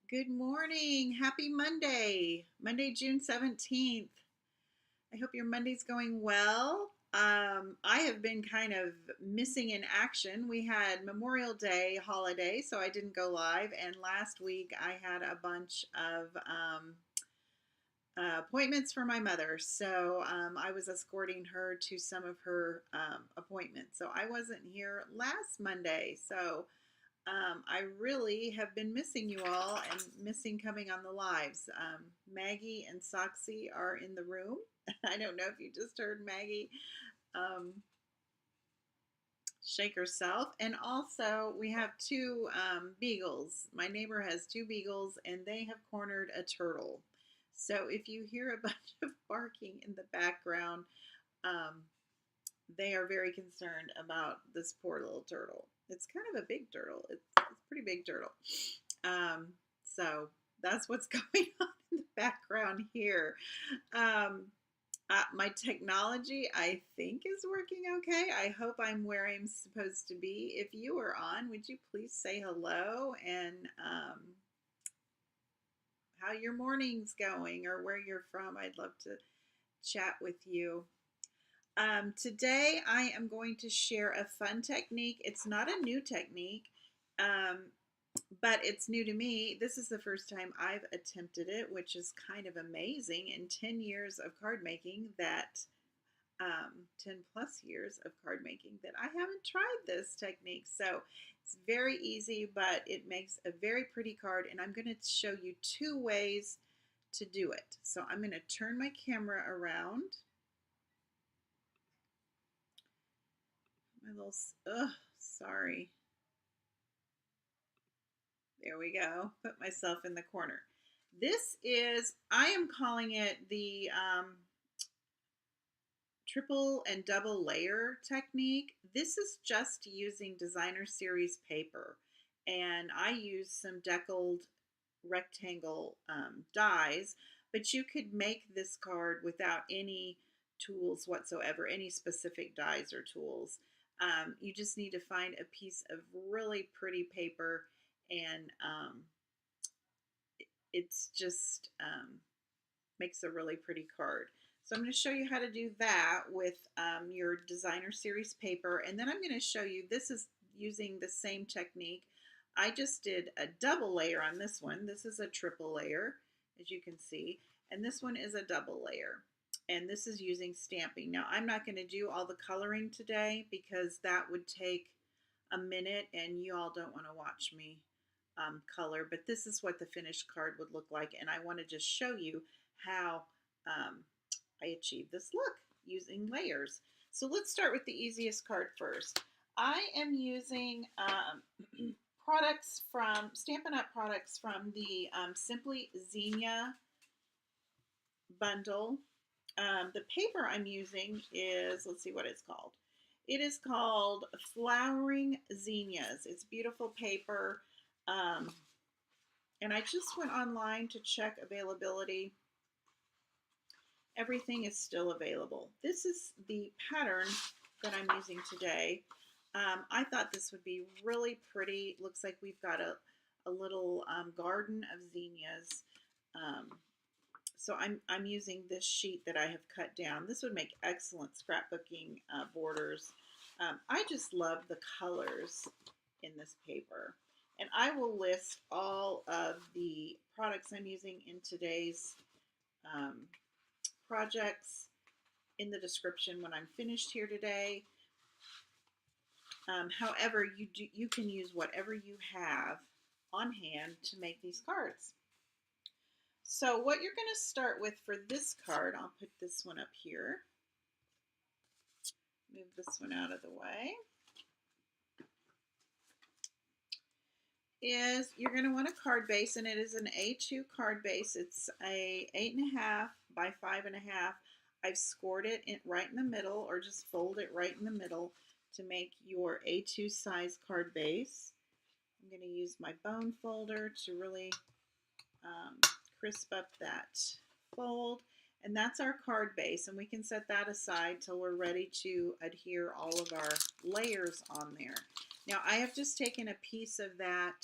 Good morning. Happy Monday. Monday, June 17th. I hope your Monday's going well. I have been kind of missing in action. We had Memorial Day holiday, so I didn't go live. And last week I had a bunch of appointments for my mother. So I was escorting her to some of her appointments. So I wasn't here last Monday. So I really have been missing you all and missing coming on the lives. Maggie and Soxy are in the room. I don't know if you just heard Maggie um, shake herself. And also, we have two beagles. My neighbor has two beagles, and they have cornered a turtle. So if you hear a bunch of barking in the background, um, they are very concerned about this poor little turtle. It's kind of a big turtle. It's a pretty big turtle. Um, so that's what's going on in the background here. Um, my technology, I think, is working okay. I hope I'm where I'm supposed to be. If you are on, would you please say hello and how your morning's going or where you're from? I'd love to chat with you. Today, I am going to share a fun technique. It's not a new technique, um, but it's new to me. This is the first time I've attempted it, which is kind of amazing in 10 years of card making that 10 plus years of card making that I haven't tried this technique. So it's very easy, but it makes a very pretty card. And I'm going to show you two ways to do it. So I'm going to turn my camera around. My little, sorry. There we go. Put myself in the corner. This is, I am calling it the triple and double layer technique. This is just using designer series paper. And I use some deckled rectangle dies, but you could make this card without any tools whatsoever, any specific dies or tools. You just need to find a piece of really pretty paper and it's just makes a really pretty card. So I'm going to show you how to do that with your designer series paper, and then I'm going to show you, this is using the same technique. I just did a double layer on this one. This is a triple layer, as you can see, and this one is a double layer. And this is using stamping. Now, I'm not going to do all the coloring today because that would take a minute and you all don't want to watch me color, but this is what the finished card would look like. And I want to just show you how I achieved this look using layers. So let's start with the easiest card first. I am using products from Stampin' Up! Products from the Simply Xenia bundle. The paper I'm using is, let's see what it's called. It is called Flowering Zinnias. It's beautiful paper. And I just went online to check availability. Everything is still available. This is the pattern that I'm using today. I thought this would be really pretty. Looks like we've got a little garden of zinnias. So I'm using this sheet that I have cut down. This would make excellent scrapbooking borders. I just love the colors in this paper. And I will list all of the products I'm using in today's projects in the description when I'm finished here today. However, you can use whatever you have on hand to make these cards. So what you're going to start with for this card, I'll put this one up here. Move this one out of the way. Is you're going to want a card base, and it is an A2 card base. It's a 8.5 by 5.5. I've scored it right in the middle, or just fold it right in the middle to make your A2 size card base. I'm going to use my bone folder to really crisp up that fold. And that's our card base, and we can set that aside till we're ready to adhere all of our layers on there. Now I have just taken a piece of that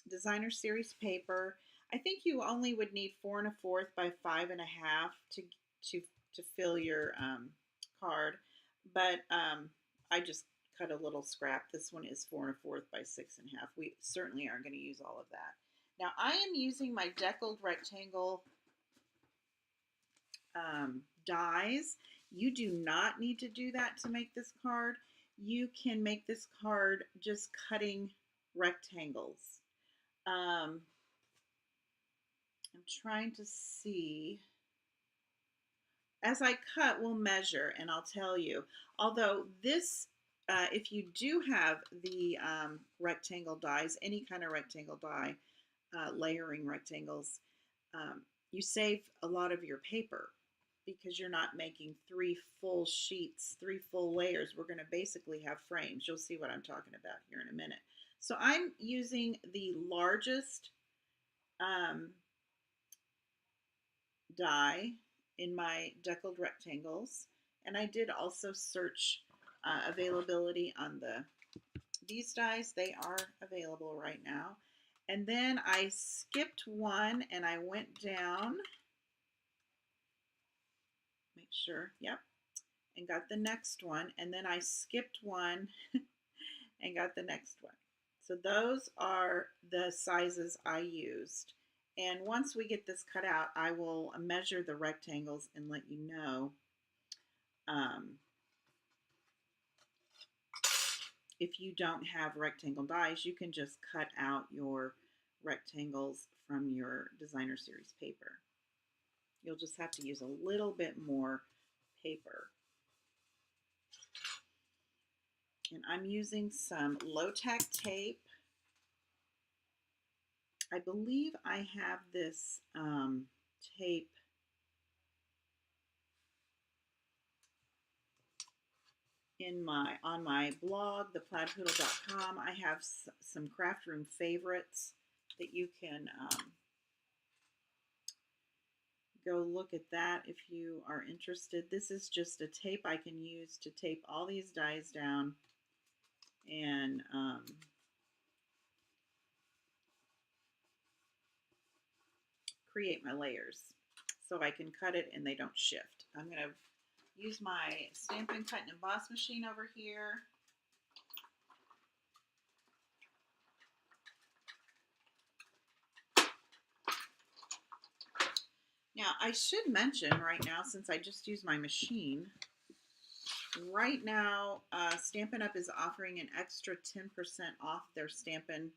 designer series paper. I think you only would need 4 1/4 by 5 1/2 to to fill your card, but I just cut a little scrap. This one is 4 1/4 by 6 1/2. We certainly aren't going to use all of that. Now I am using my deckled rectangle dies. You do not need to do that to make this card. You can make this card just cutting rectangles. I'm trying to see. As I cut, we'll measure and I'll tell you. Although this, if you do have the rectangle dies, any kind of rectangle die, layering rectangles, you save a lot of your paper because you're not making 3 full sheets, 3 full layers. We're going to basically have frames. You'll see what I'm talking about here in a minute. So I'm using the largest die in my deckled rectangles, and I did also search availability on these dies. They are available right now. And then I skipped one and I went down, make sure, yep, and got the next one, and then I skipped one and got the next one. So those are the sizes I used. And once we get this cut out, I will measure the rectangles and let you know if you don't have rectangle dies, you can just cut out your rectangles from your designer series paper. You'll just have to use a little bit more paper. And I'm using some low-tack tape. I believe I have this tape on my blog, theplaidpoodle.com. I have some craft room favorites that you can go look at that if you are interested. This is just a tape I can use to tape all these dies down and create my layers so I can cut it and they don't shift. I'm going to use my Stampin' Cut and Emboss machine over here. Now I should mention right now, since I just used my machine, right now Stampin' Up! Is offering an extra 10% off their Stampin'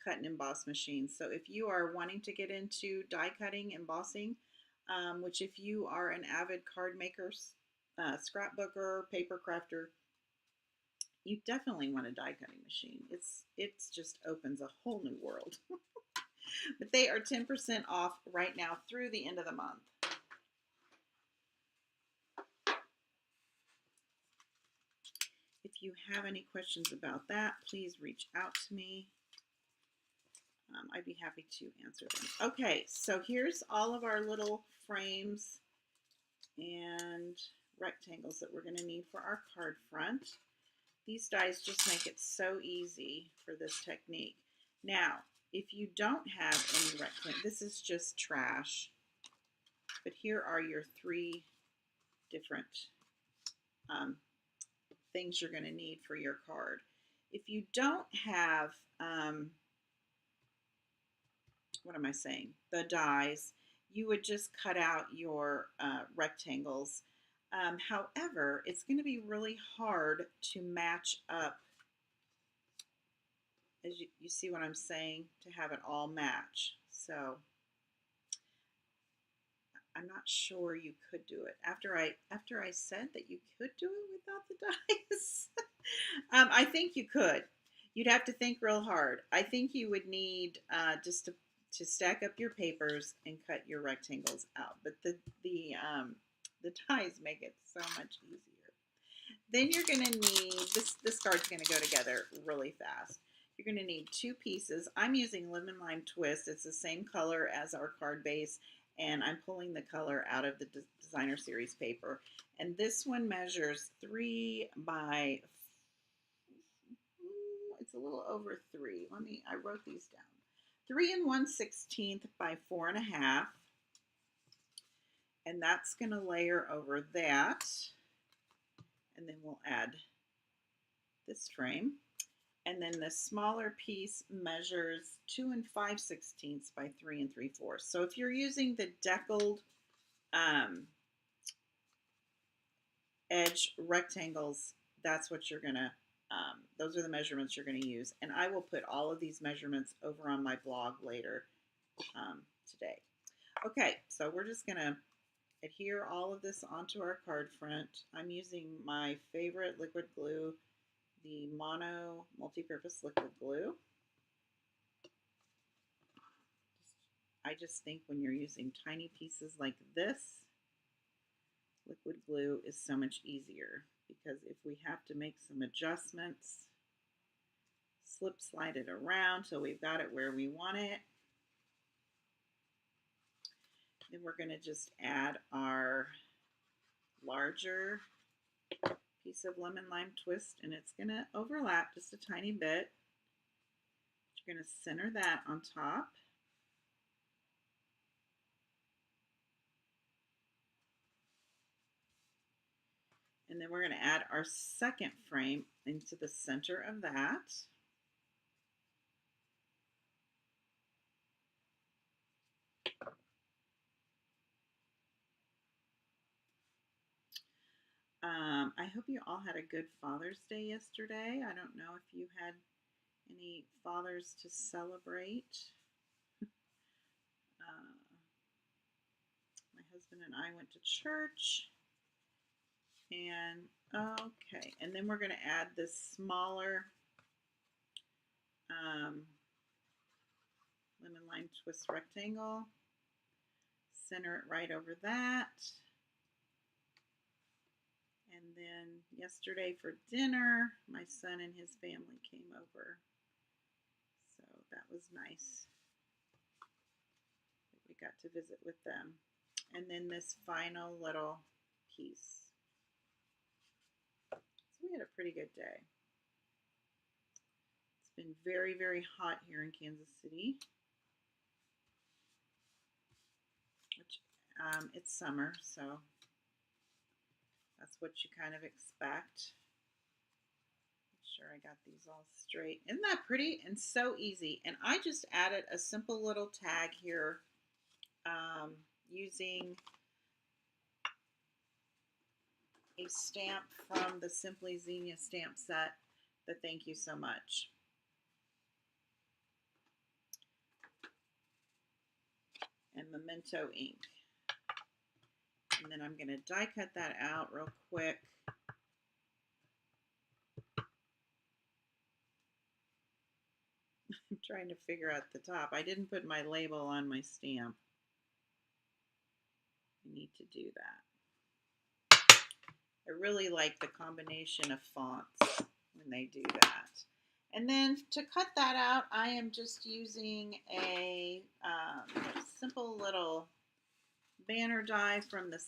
Cut and Emboss machine. So if you are wanting to get into die cutting, embossing, which if you are an avid card maker, scrapbooker, paper crafter, you definitely want a die cutting machine. It's just opens a whole new world. But they are 10% off right now through the end of the month. If you have any questions about that, please reach out to me. I'd be happy to answer them. Okay, so here's all of our little frames and rectangles that we're going to need for our card front. These dies just make it so easy for this technique. Now, if you don't have any rectangle, this is just trash, but here are your 3 different things you're going to need for your card. If you don't have, what am I saying, the dies, you would just cut out your rectangles. However, it's going to be really hard to match up, as you see what I'm saying, to have it all match. So I'm not sure you could do it. After I said that you could do it without the dies, I think you could. You'd have to think real hard. I think you would need just to stack up your papers and cut your rectangles out. But the dies make it so much easier. Then you're going to need, this card's going to go together really fast. You're going to need 2 pieces. I'm using Lemon Lime Twist. It's the same color as our card base, and I'm pulling the color out of the designer series paper. And this one measures 3 by, it's a little over 3. I wrote these down. 3 1/16 by 4.5, and that's going to layer over that, and then we'll add this frame. And then the smaller piece measures 2 5/16 by 3 3/4. So if you're using the deckled edge rectangles, that's what you're gonna, those are the measurements you're gonna use. And I will put all of these measurements over on my blog later today. Okay, so we're just gonna adhere all of this onto our card front. I'm using my favorite liquid glue, the Mono multi-purpose liquid glue. I just think when you're using tiny pieces like this, liquid glue is so much easier, because if we have to make some adjustments, slip slide it around till we've got it where we want it. Then we're going to just add our larger piece of lemon lime twist, and it's going to overlap just a tiny bit. You're going to center that on top. And then we're going to add our second frame into the center of that. I hope you all had a good Father's Day yesterday. I don't know if you had any fathers to celebrate. My husband and I went to church. And okay, and then we're going to add this smaller lemon lime twist rectangle. Center it right over that. And then yesterday for dinner, my son and his family came over. So that was nice. We got to visit with them. And then this final little piece. So we had a pretty good day. It's been very, very hot here in Kansas City. Which it's summer, so that's what you kind of expect. Make sure I got these all straight. Isn't that pretty and so easy? And I just added a simple little tag here using a stamp from the Simply Xenia stamp set, the Thank You So Much. And Memento ink. And then I'm going to die cut that out real quick. I'm trying to figure out the top. I didn't put my label on my stamp. I need to do that. I really like the combination of fonts when they do that. And then to cut that out, I am just using a simple little banner die from the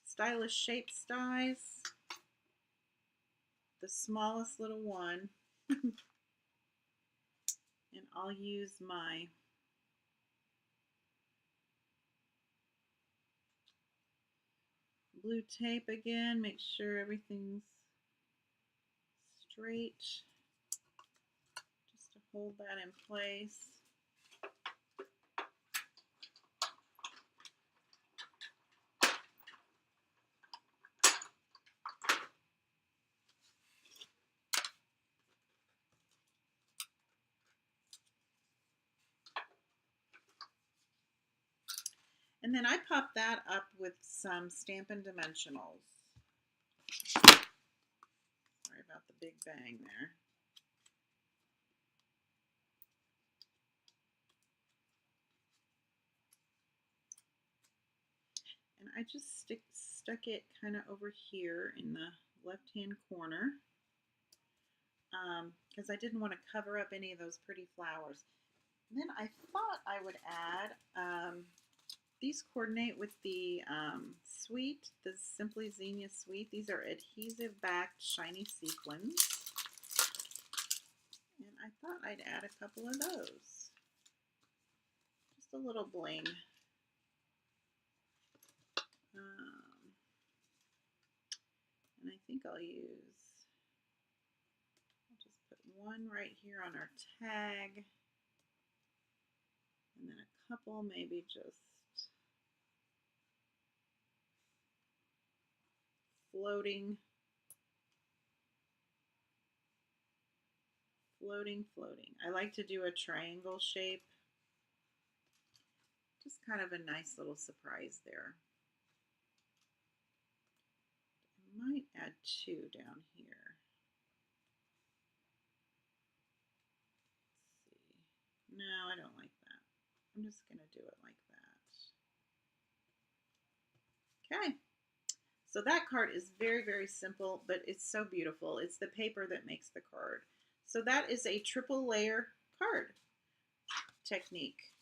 Stylish Shapes dies. The smallest little one. And I'll use my blue tape again, make sure everything's straight, just to hold that in place. And then I pop that up with some Stampin' Dimensionals. Sorry about the big bang there. And I just stuck it kind of over here in the left-hand corner because I didn't want to cover up any of those pretty flowers. And then I thought I would add these coordinate with the suite, the Simply Xenia suite. These are adhesive backed shiny sequins. And I thought I'd add a couple of those. Just a little bling. And I think I'll just put one right here on our tag. And then a couple maybe just floating. Floating. I like to do a triangle shape. Just kind of a nice little surprise there. I might add two down here. Let's see. No, I don't like that. I'm just going to do it like that. Okay. So that card is very, very simple, but it's so beautiful. It's the paper that makes the card. So that is a triple layer card technique.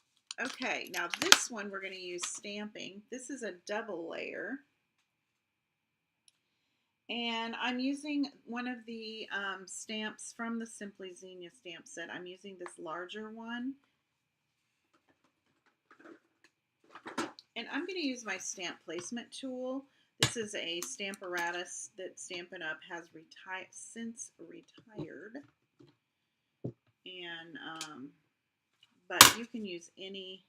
Okay, now this one we're going to use stamping. This is a double layer. And I'm using one of the stamps from the Simply Xenia stamp set. I'm using this larger one. And I'm going to use my stamp placement tool. This is a Stamparatus that Stampin' Up! Has since retired. And but you can use any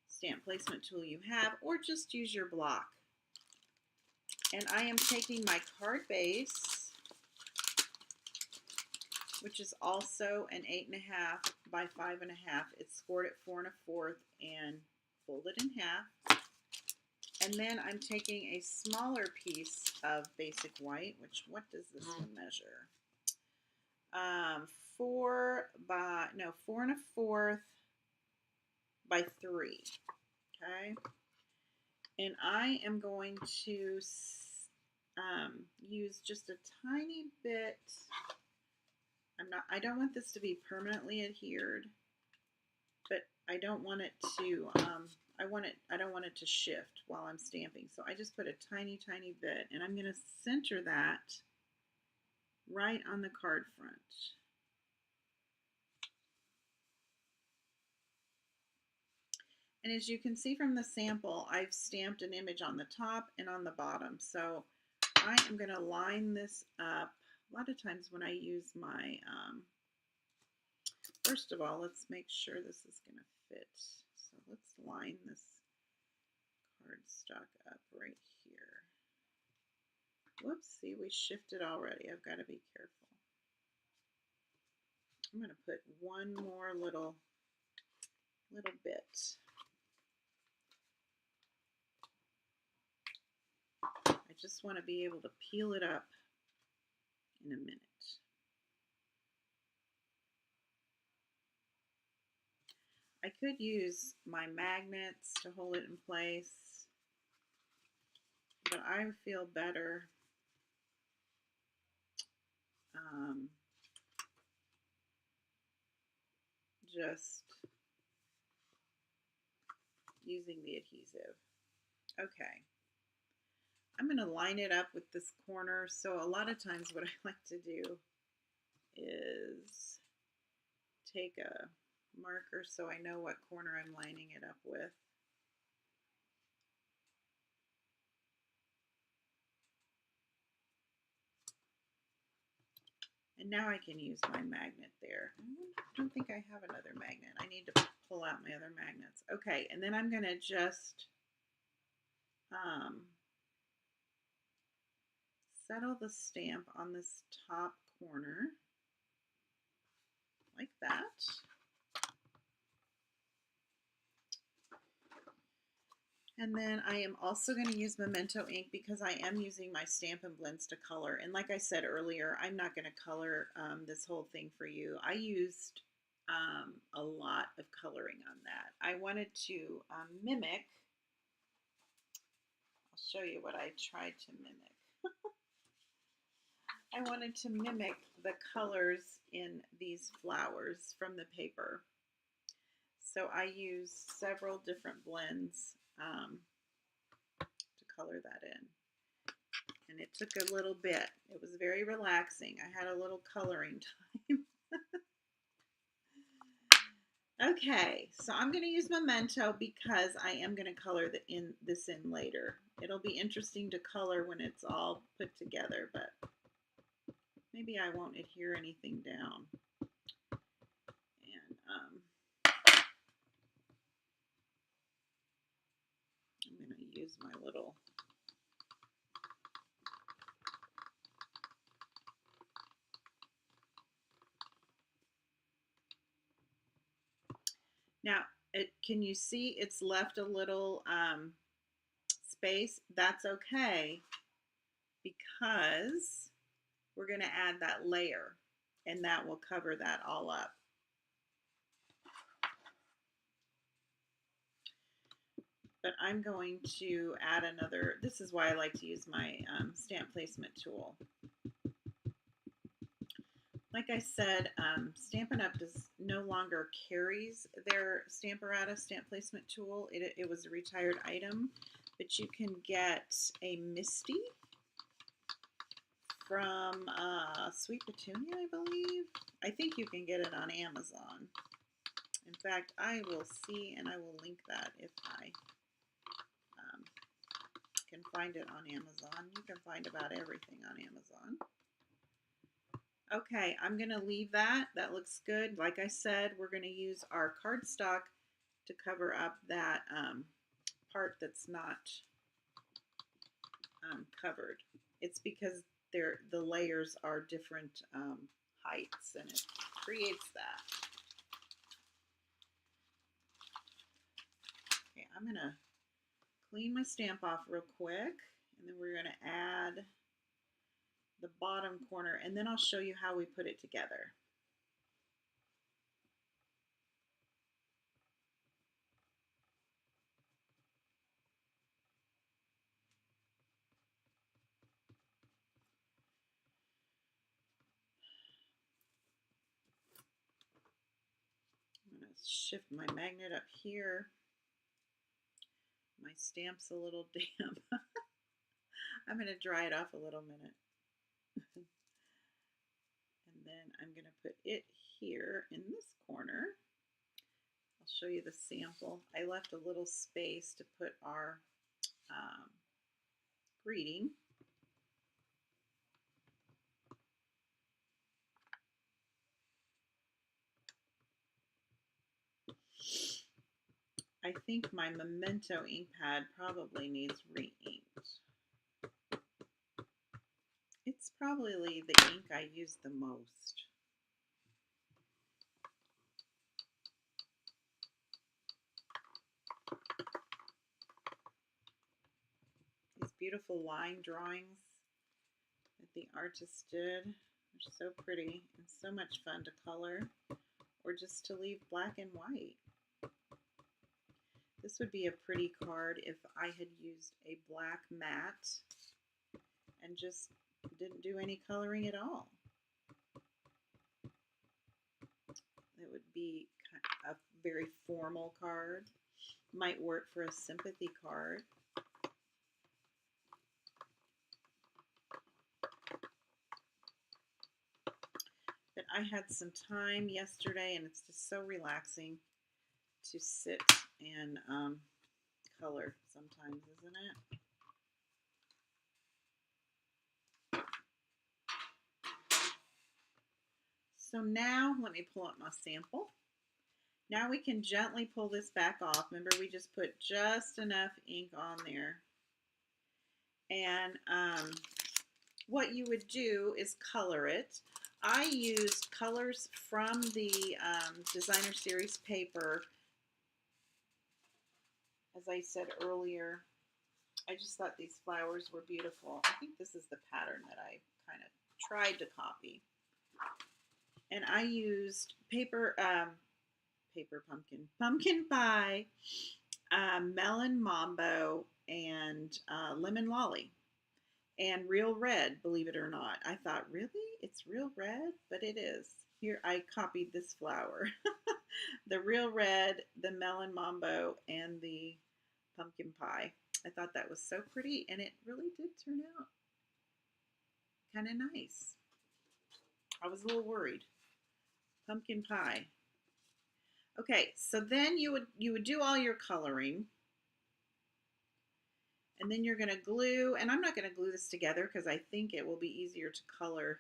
stamp placement tool you have, or just use your block. And I am taking my card base, which is also an 8.5 by 5.5. It's scored at 4 1/4 and folded in half. And then I'm taking a smaller piece of basic white, what does this one measure? 4 1/4 by 3. Okay. And I am going to use just a tiny bit. I don't want this to be permanently adhered, but I don't want it to, I don't want it to shift while I'm stamping. So I just put a tiny, tiny bit, and I'm going to center that right on the card front. And as you can see from the sample, I've stamped an image on the top and on the bottom. So I am going to line this up. A lot of times when I use my, first of all, let's make sure this is going to fit. So let's line this cardstock up right here. Whoops, see, we shifted already. I've got to be careful. I'm going to put one more little bit. I just want to be able to peel it up in a minute. I could use my magnets to hold it in place, but I feel better just using the adhesive. Okay. I'm going to line it up with this corner. So a lot of times what I like to do is take a marker so I know what corner I'm lining it up with. And now I can use my magnet there. I don't think I have another magnet. I need to pull out my other magnets. Okay, and then I'm going to just settle the stamp on this top corner like that. And then I am also going to use Memento ink because I am using my Stampin' Blends to color. And like I said earlier, I'm not going to color this whole thing for you. I used a lot of coloring on that. I wanted to mimic. I'll show you what I tried to mimic. I wanted to mimic the colors in these flowers from the paper. So I used several different blends to color that in. And it took a little bit. It was very relaxing. I had a little coloring time. Okay, so I'm going to use Memento because I am going to color this in later. It'll be interesting to color when it's all put together, but maybe I won't adhere anything down. And I'm going to use my little now. Can you see it's left a little space? That's okay because we're going to add that layer, and that will cover that all up. But I'm going to add another. This is why I like to use my stamp placement tool. Like I said, Stampin' Up! No longer carries their Stamperata stamp placement tool. It was a retired item, but you can get a Misty from Sweet Petunia, I believe. I think you can get it on Amazon. In fact, I will see and I will link that if I can find it on Amazon. You can find about everything on Amazon. Okay, I'm going to leave that. That looks good. Like I said, we're going to use our cardstock to cover up that part that's not covered. It's because the layers are different heights, and it creates that. Okay, I'm going to clean my stamp off real quick, and then we're going to add the bottom corner, and then I'll show you how we put it together. I'm going to shift my magnet up here. My stamp's a little damp. I'm going to dry it off a little minute. And then I'm going to put it here in this corner. I'll show you the sample. I left a little space to put our greeting. I think my Memento ink pad probably needs re-inked. It's probably the ink I use the most. These beautiful line drawings that the artist did are so pretty and so much fun to color, or just to leave black and white. This would be a pretty card if I had used a black matte and just didn't do any coloring at all. It would be a very formal card. Might work for a sympathy card. But I had some time yesterday, and it's just so relaxing to sit and color sometimes, isn't it? So now let me pull up my sample. Now we can gently pull this back off. Remember, we just put just enough ink on there. And what you would do is color it. I used colors from the Designer Series paper. As I said earlier, I just thought these flowers were beautiful. I think this is the pattern that I kind of tried to copy. And I used paper pumpkin pie, melon mambo, and lemon lolly. And real red, believe it or not. I thought, really? It's real red? But it is. Here, I copied this flower. The real red, the melon mambo, and the pumpkin pie. I thought that was so pretty, and it really did turn out kind of nice. I was a little worried. Pumpkin pie. Okay, so then you would do all your coloring, and then you're going to glue, and I'm not going to glue this together because I think it will be easier to color.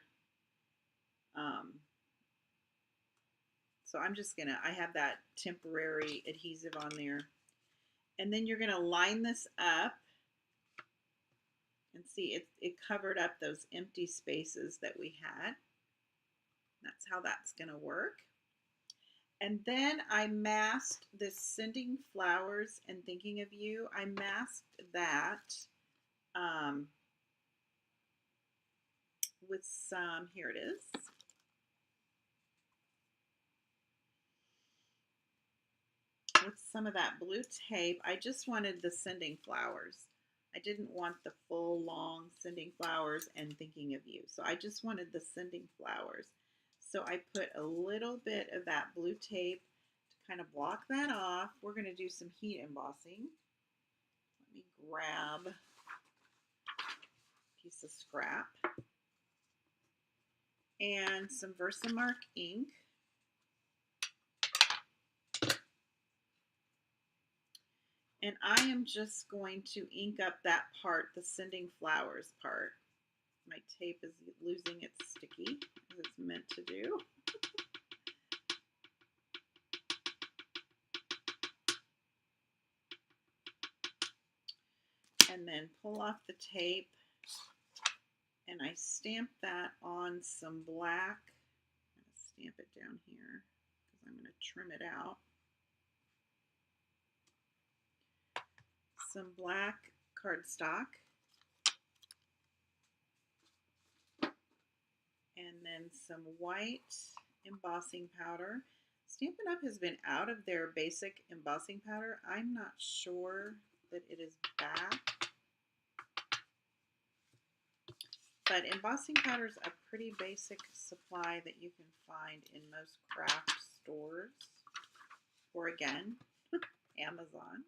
So I'm just going to, I have that temporary adhesive on there. And then you're going to line this up and see it covered up those empty spaces that we had. That's how that's going to work. And then I masked this Sending Flowers and Thinking of You. I masked that with some, here it is. With some of that blue tape. I just wanted the Sending Flowers. I didn't want the full long Sending Flowers and Thinking of You. So I just wanted the Sending Flowers. So I put a little bit of that blue tape to kind of block that off. We're going to do some heat embossing. Let me grab a piece of scrap and some Versamark ink. And I am just going to ink up that part, the Sending Flowers part. My tape is losing its sticky, as it's meant to do. And then pull off the tape, and I stamp that on some black. I'm going to stamp it down here because I'm going to trim it out. Some black cardstock. And then some white embossing powder. Stampin' Up! Has been out of their basic embossing powder. I'm not sure that it is back. But embossing powder is a pretty basic supply that you can find in most craft stores. Or again, Amazon.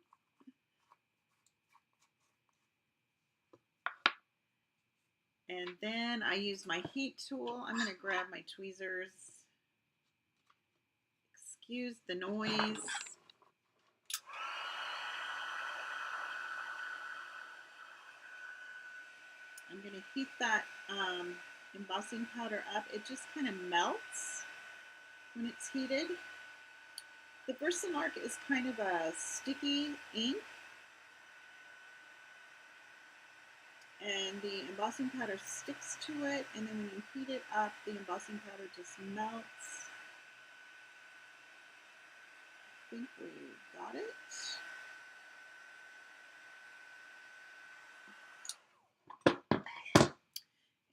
And then I use my heat tool. I'm going to grab my tweezers. Excuse the noise. I'm going to heat that embossing powder up. It just kind of melts when it's heated. The Versamark is kind of a sticky ink. And the embossing powder sticks to it, and then when you heat it up, the embossing powder just melts. I think we got it.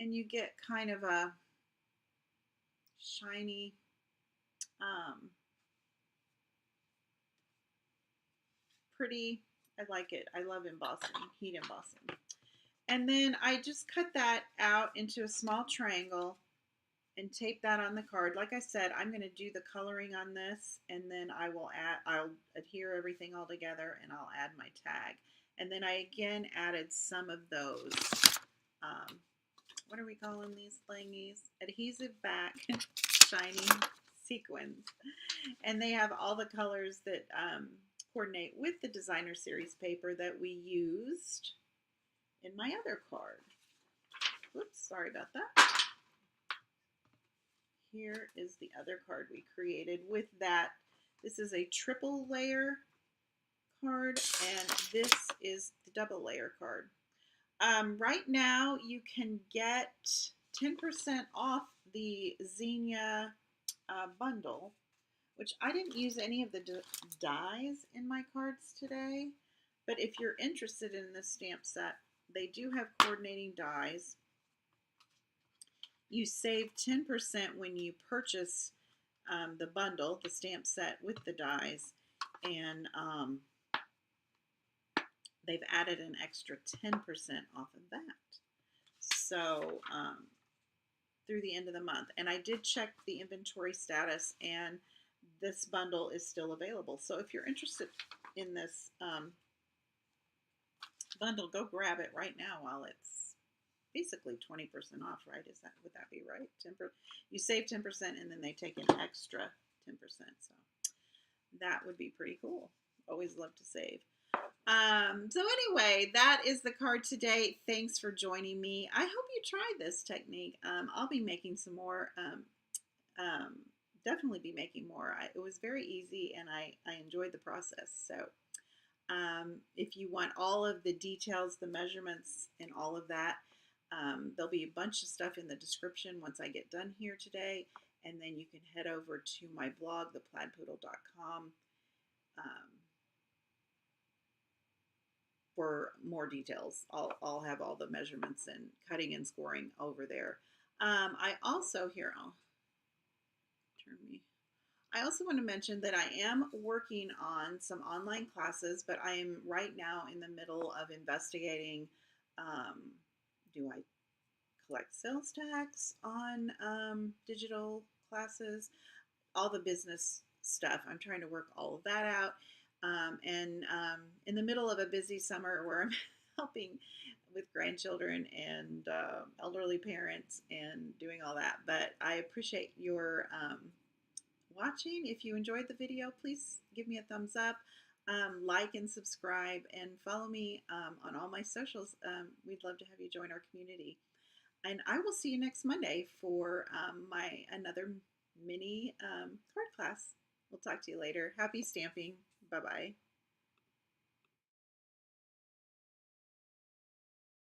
And you get kind of a shiny, pretty, I like it. I love embossing, heat embossing. And then I just cut that out into a small triangle and tape that on the card. Like I said, I'm going to do the coloring on this, and then I'll adhere everything all together, and I'll add my tag. And then I again added some of those, what are we calling these thingies? Adhesive back shiny sequins. And they have all the colors that coordinate with the designer series paper that we used in my other card. Whoops, sorry about that. Here is the other card we created with that. This is a triple layer card, and this is the double layer card. Right now, you can get 10% off the Xenia bundle, which I didn't use any of the dies in my cards today. But if you're interested in this stamp set, they do have coordinating dies. You save 10% when you purchase the bundle, the stamp set with the dies, and they've added an extra 10% off of that. So through the end of the month. And I did check the inventory status, and this bundle is still available. So if you're interested in this bundle, go grab it right now while it's basically 20% off, right? Would that be right? 10%. You save 10%, and then they take an extra 10%. So That would be pretty cool. Always love to save. So anyway, that is the card today. Thanks for joining me. I hope you try this technique. I'll be making some more. Um, Definitely be making more. It was very easy, and I enjoyed the process. So if you want all of the details, the measurements, and all of that, there'll be a bunch of stuff in the description once I get done here today. And then you can head over to my blog, theplaidpoodle.com, for more details. I'll have all the measurements and cutting and scoring over there. I also here I'll turn me. I also want to mention that I am working on some online classes, but I am right now in the middle of investigating. Um, do I collect sales tax on digital classes? All the business stuff. I'm trying to work all of that out. And in the middle of a busy summer where I'm helping with grandchildren and elderly parents and doing all that. But I appreciate your watching. If you enjoyed the video, please give me a thumbs up, like and subscribe, and follow me on all my socials. We'd love to have you join our community. And I will see you next Monday for my another mini card class. We'll talk to you later. Happy stamping. Bye-bye.